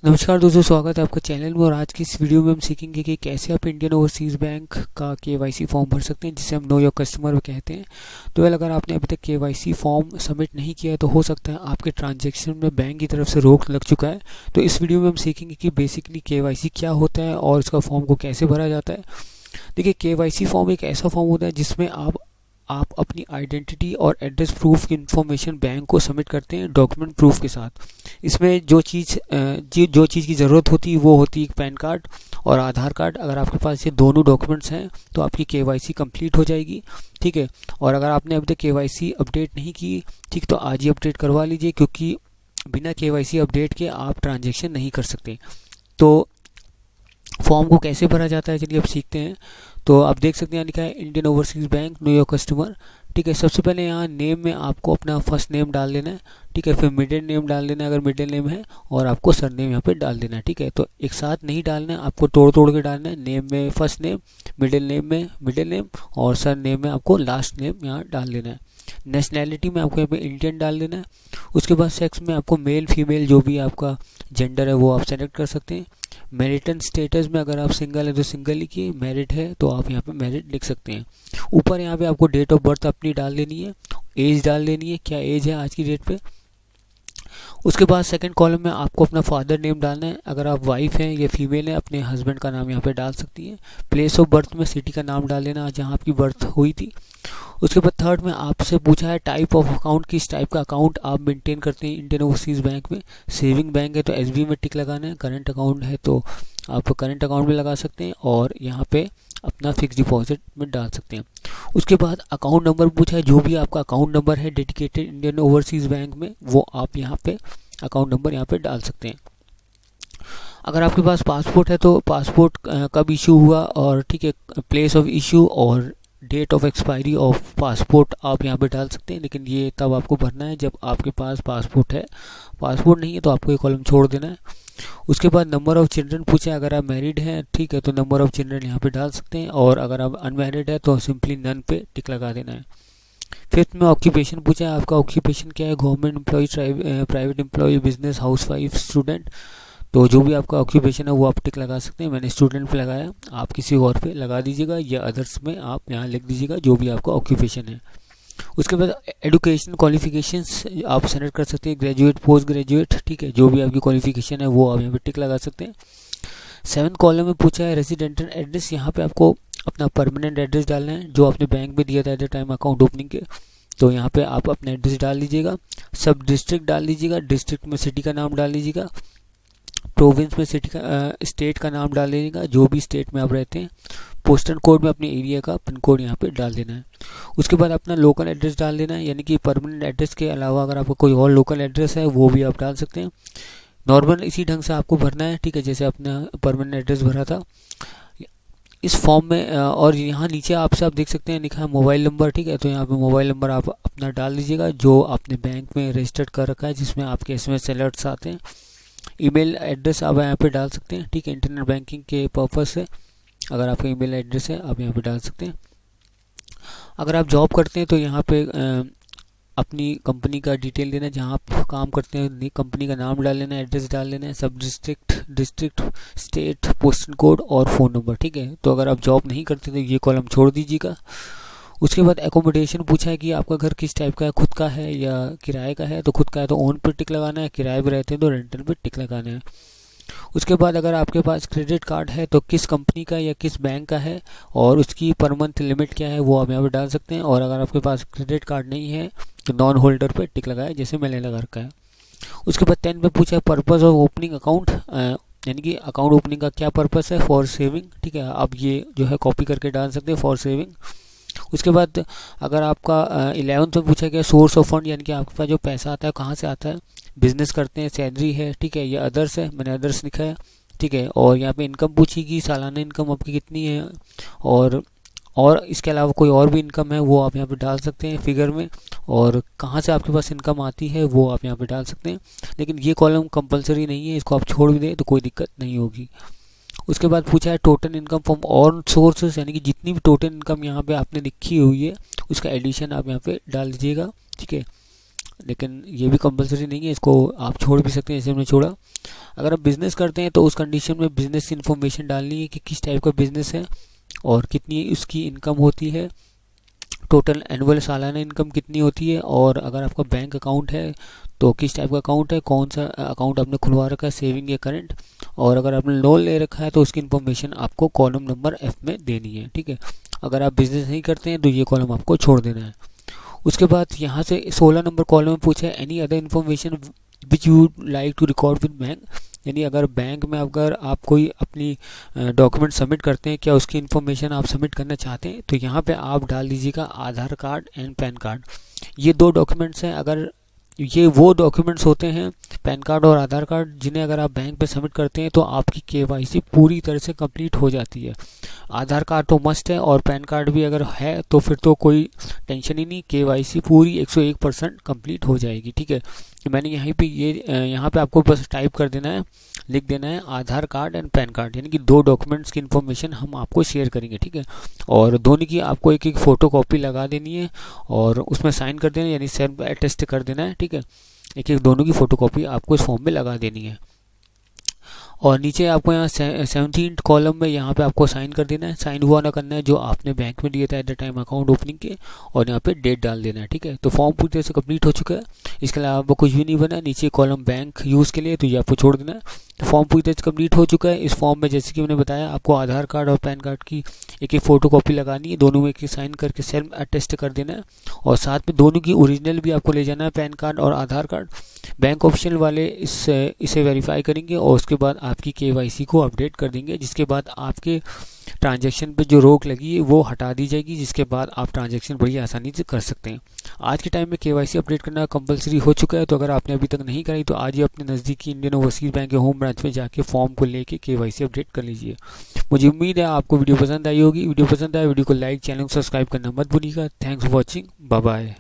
नमस्कार दोस्तों, स्वागत है आपका चैनल में। और आज की इस वीडियो में हम सीखेंगे कि कैसे आप इंडियन ओवरसीज़ बैंक का केवाईसी फॉर्म भर सकते हैं, जिसे हम नो योर कस्टमर कहते हैं। तो अगर आपने अभी तक केवाईसी फॉर्म सबमिट नहीं किया है तो हो सकता है आपके ट्रांजैक्शन में बैंक की तरफ से रोक लग चुका है। तो इस वीडियो में हम सीखेंगे कि बेसिकली केवाईसी क्या होता है और इसका फॉर्म को कैसे भरा जाता है। देखिए, केवाईसी फॉर्म एक ऐसा फॉर्म होता है जिसमें आप अपनी आइडेंटिटी और एड्रेस प्रूफ की इन्फॉर्मेशन बैंक को सबमिट करते हैं डॉक्यूमेंट प्रूफ के साथ। इसमें जो चीज़ की ज़रूरत होती है वो होती है पैन कार्ड और आधार कार्ड। अगर आपके पास ये दोनों डॉक्यूमेंट्स हैं तो आपकी केवाईसी कंप्लीट हो जाएगी, ठीक है। और अगर आपने अभी तक केवाईसी अपडेट नहीं की, ठीक, तो आज ही अपडेट करवा लीजिए, क्योंकि बिना केवाईसी अपडेट के आप ट्रांजेक्शन नहीं कर सकते। तो फॉर्म को कैसे भरा जाता है चलिए अब सीखते हैं। तो आप देख सकते हैं यहाँ लिखा है Indian overseas bank know your customer, ठीक है। सबसे पहले यहाँ नेम में आपको अपना फर्स्ट नेम डाल देना है, ठीक है। फिर मिडिल नेम डाल देना है अगर मिडिल नेम है, और आपको सरनेम यहाँ पे डाल देना है, ठीक है। तो एक साथ नहीं डालना है, आपको तोड़ तोड़ के डालना है। नेम में फर्स्ट नेम, मिडिल नेम में मिडिल नेम, और सर नेम में आपको लास्ट नेम यहाँ डाल देना है। नेशनैलिटी में आपको यहाँ पे इंडियन डाल देना है। उसके बाद सेक्स में आपको मेल फीमेल जो भी आपका जेंडर है वो आप सेलेक्ट कर सकते हैं। मैरिटल स्टेटस में अगर आप सिंगल है तो सिंगल लिखिए, मैरिड है तो आप यहाँ पे मैरिड लिख सकते हैं। ऊपर यहाँ पे आपको डेट ऑफ बर्थ अपनी डाल देनी है, एज डाल देनी है, क्या एज है आज की डेट पे। उसके बाद सेकंड कॉलम में आपको अपना फादर नेम डालना है। अगर आप वाइफ हैं या फीमेल हैं अपने हस्बैंड का नाम यहाँ पे डाल सकती हैं। प्लेस ऑफ बर्थ में सिटी का नाम डाल देना जहाँ आपकी बर्थ हुई थी। उसके बाद थर्ड में आपसे पूछा है टाइप ऑफ अकाउंट, किस टाइप का अकाउंट आप मेंटेन करते हैं इंडियन ओवरसीज़ बैंक में। सेविंग बैंक है तो एसबी में टिक लगाना है, करंट अकाउंट है तो आप करंट अकाउंट में लगा सकते हैं, और यहाँ पे अपना फिक्स डिपॉजिट में डाल सकते हैं। उसके बाद अकाउंट नंबर पूछा है, जो भी आपका अकाउंट नंबर है डेडिकेटेड इंडियन ओवरसीज़ बैंक में वो आप यहाँ पे अकाउंट नंबर यहाँ पे डाल सकते हैं। अगर आपके पास पासपोर्ट है तो पासपोर्ट कब इशू हुआ, और ठीक है, प्लेस ऑफ इशू और date of expiry of passport आप यहाँ पे डाल सकते हैं। लेकिन ये तब आपको भरना है जब आपके पास पासपोर्ट है। पासपोर्ट नहीं है तो आपको ये कॉलम छोड़ देना है। उसके बाद नंबर ऑफ चिल्ड्रन पूछे, अगर आप मैरिड हैं, ठीक है, तो नंबर ऑफ चिल्ड्रन यहाँ पे डाल सकते हैं, और अगर आप अनमैरिड है तो सिंपली नन पे टिक लगा देना है। फिफ्थ में ऑक्यूपेशन पूछा है, आपका ऑक्यूपेशन क्या है, government employ, private employ, business, housewife, student. तो जो भी आपका ऑक्यूपेशन है वो आप टिक लगा सकते हैं। मैंने स्टूडेंट पे लगाया, आप किसी और पे लगा दीजिएगा, या अदर्स में आप यहाँ लिख दीजिएगा जो भी आपका ऑक्यूपेशन है। उसके बाद एजुकेशन क्वालिफिकेशंस आप सेलेक्ट कर सकते हैं, ग्रेजुएट, पोस्ट ग्रेजुएट, ठीक है, जो भी आपकी क्वालिफिकेशन है वो आप यहाँ पे टिक लगा सकते हैं। सेवन्थ कॉलम में पूछा है रेजिडेंटल एड्रेस, यहाँ पे आपको अपना परमानेंट एड्रेस डालना है जो आपने बैंक में दिया था at the time account opening के। तो यहाँ पे आप अपना एड्रेस डाल दीजिएगा। सब डिस्ट्रिक्ट डाल दीजिएगा, डिस्ट्रिक्ट में सिटी का नाम डाल दीजिएगा। प्रोविंस में सिटी का स्टेट का नाम डाल दीजिएगा, जो भी स्टेट में आप रहते हैं। पोस्टल कोड में अपने एरिया का पिन कोड यहाँ पे डाल देना है। उसके बाद अपना लोकल एड्रेस डाल देना है, यानी कि परमानेंट एड्रेस के अलावा अगर आपका कोई और लोकल एड्रेस है वो भी आप डाल सकते हैं। नॉर्मल इसी ढंग से आपको भरना है, ठीक है, जैसे अपना परमानेंट एड्रेस भरा था इस फॉर्म में। और यहाँ नीचे आपसे आप देख सकते हैं लिखा है मोबाइल नंबर, ठीक है। तो यहाँ पे मोबाइल नंबर आप अपना डाल दीजिएगा जो आपने बैंक में रजिस्टर्ड कर रखा है, जिसमें आपके एसएमएस अलर्ट्स आते हैं। ईमेल एड्रेस आप यहाँ पे डाल सकते हैं, ठीक है, इंटरनेट बैंकिंग के पर्पज़ से अगर आपका ईमेल एड्रेस है आप यहाँ पे डाल सकते हैं। अगर आप जॉब करते हैं तो यहाँ पे अपनी कंपनी का डिटेल देना है, जहाँ आप काम करते हैं कंपनी का नाम डाल लेना है, एड्रेस डाल लेना है, सब डिस्ट्रिक्ट, स्टेट, पोस्टल कोड और फ़ोन नंबर, ठीक है। तो अगर आप जॉब नहीं करते तो ये कॉलम छोड़ दीजिएगा। उसके बाद एकोमोडेशन पूछा है कि आपका घर किस टाइप का है, खुद का है या किराए का है। तो खुद का है तो ओन पे टिक लगाना है, किराए पे रहते हैं तो रेंटल पे टिक लगाना है। उसके बाद अगर आपके पास क्रेडिट कार्ड है तो किस कंपनी का या किस बैंक का है, और उसकी पर मंथ लिमिट क्या है वो आप यहाँ पे डाल सकते हैं। और अगर आपके पास क्रेडिट कार्ड नहीं है तो नॉन होल्डर पे टिक लगाए, जैसे मैंने लगा रखा है। उसके बाद 10 में पूछा है पर्पज़ ऑफ ओपनिंग अकाउंट, यानी कि अकाउंट ओपनिंग का क्या पर्पज़ है, फॉर सेविंग, ठीक है। आप ये जो है कॉपी करके डाल सकते हैं, फॉर सेविंग। उसके बाद अगर आपका 11th में पूछा गया सोर्स ऑफ फंड, यानी कि आपके पास जो पैसा आता है कहाँ से आता है, बिजनेस करते हैं, सैलरी है, ठीक है, या अदर्स है, मैंने अदर्स लिखा है, ठीक है। और यहाँ पे इनकम पूछेगी, सालाना इनकम आपकी कितनी है, और इसके अलावा कोई और भी इनकम है वो आप यहाँ पे डाल सकते हैं फिगर में, और कहाँ से आपके पास इनकम आती है वो आप यहाँ पे डाल सकते हैं। लेकिन ये कॉलम कंपलसरी नहीं है, इसको आप छोड़ भी दें तो कोई दिक्कत नहीं होगी। उसके बाद पूछा है total income from all sources, यानी कि जितनी भी टोटल इनकम यहाँ पे आपने लिखी हुई है उसका एडिशन आप यहाँ पे डाल दीजिएगा, ठीक है। लेकिन ये भी कंपलसरी नहीं है, इसको आप छोड़ भी सकते हैं जैसे हमने छोड़ा। अगर आप बिज़नेस करते हैं तो उस कंडीशन में बिज़नेस की इन्फॉर्मेशन डालनी है कि किस टाइप का बिज़नेस है और कितनी उसकी इनकम होती है, टोटल एनुअल सालाना इनकम कितनी होती है, और अगर आपका बैंक अकाउंट है तो किस टाइप का अकाउंट है, कौन सा अकाउंट आपने खुलवा रखा है, सेविंग या करंट, और अगर आपने लोन ले रखा है तो उसकी इन्फॉर्मेशन आपको कॉलम नंबर F में देनी है। ठीक है, अगर आप बिजनेस नहीं करते हैं तो ये कॉलम आपको छोड़ देना है। उसके बाद यहाँ से 16 नंबर कॉलम में पूछा है any other information which you like to record with bank, यानी अगर बैंक में अगर आप कोई अपनी डॉक्यूमेंट सबमिट करते हैं, क्या उसकी इन्फॉर्मेशन आप सबमिट करना चाहते हैं, तो यहाँ पे आप डाल दीजिएगा आधार कार्ड एंड पैन कार्ड। ये दो डॉक्यूमेंट्स हैं, अगर ये वो डॉक्यूमेंट्स होते हैं पैन कार्ड और आधार कार्ड जिन्हें अगर आप बैंक पे सबमिट करते हैं तो आपकी केवाईसी पूरी तरह से कंप्लीट हो जाती है। आधार कार्ड तो मस्ट है और पैन कार्ड भी अगर है तो फिर तो कोई टेंशन ही नहीं, केवाईसी पूरी 101% कंप्लीट हो जाएगी। ठीक है, मैंने यहाँ पे आपको बस टाइप कर देना है, लिख देना है आधार कार्ड एंड पैन कार्ड, यानी कि दो डॉक्यूमेंट्स की इन्फॉर्मेशन हम आपको शेयर करेंगे। ठीक है, और दोनों की आपको एक एक फ़ोटो कॉपी लगा देनी है और उसमें साइन कर देना है, यानी सेल्फ अटेस्ट कर देना है। ठीक है, एक एक दोनों की फ़ोटो कॉपी आपको इस फॉर्म में लगा देनी है। और नीचे आपको यहाँ 17th कॉलम में यहाँ पे आपको साइन कर देना है, साइन हुआ ना करना है जो आपने बैंक में दिया था at the time account opening के, और यहाँ पे डेट डाल देना है। ठीक है, तो फॉर्म पूरी तरह से कंप्लीट हो चुका है, इसके अलावा कुछ भी नहीं बना। नीचे कॉलम बैंक यूज़ के लिए तो ये आपको छोड़ देना है। तो फॉर्म पूरी तरह से कंप्लीट हो चुका है। इस फॉर्म में जैसे कि मैंने बताया आपको आधार कार्ड और पैन कार्ड की एक एक फ़ोटो कॉपी लगानी है, दोनों में एक साइन करके सेल्फ अटेस्ट कर देना है, और साथ में दोनों की ओरिजिनल भी आपको ले जाना है, पैन कार्ड और आधार कार्ड। बैंक ऑफिशियल वाले इसे वेरीफाई करेंगे और उसके बाद आपकी केवाईसी को अपडेट कर देंगे, जिसके बाद आपके ट्रांजैक्शन पे जो रोक लगी है वो हटा दी जाएगी, जिसके बाद आप ट्रांजैक्शन बड़ी आसानी से कर सकते हैं। आज के टाइम में केवाईसी अपडेट करना कंपलसरी हो चुका है, तो अगर आपने अभी तक नहीं कराई तो आज ही अपने नज़दीकी इंडियन ओवरसीज़ बैंक के होम ब्रांच में जाके फॉर्म को लेके केवाईसी अपडेट कर लीजिए। मुझे उम्मीद है आपको वीडियो पसंद आई होगी। वीडियो पसंद आए वीडियो को लाइक, चैनल को सब्सक्राइब करना मत भूलिएगा। Thanks for watching, bye bye.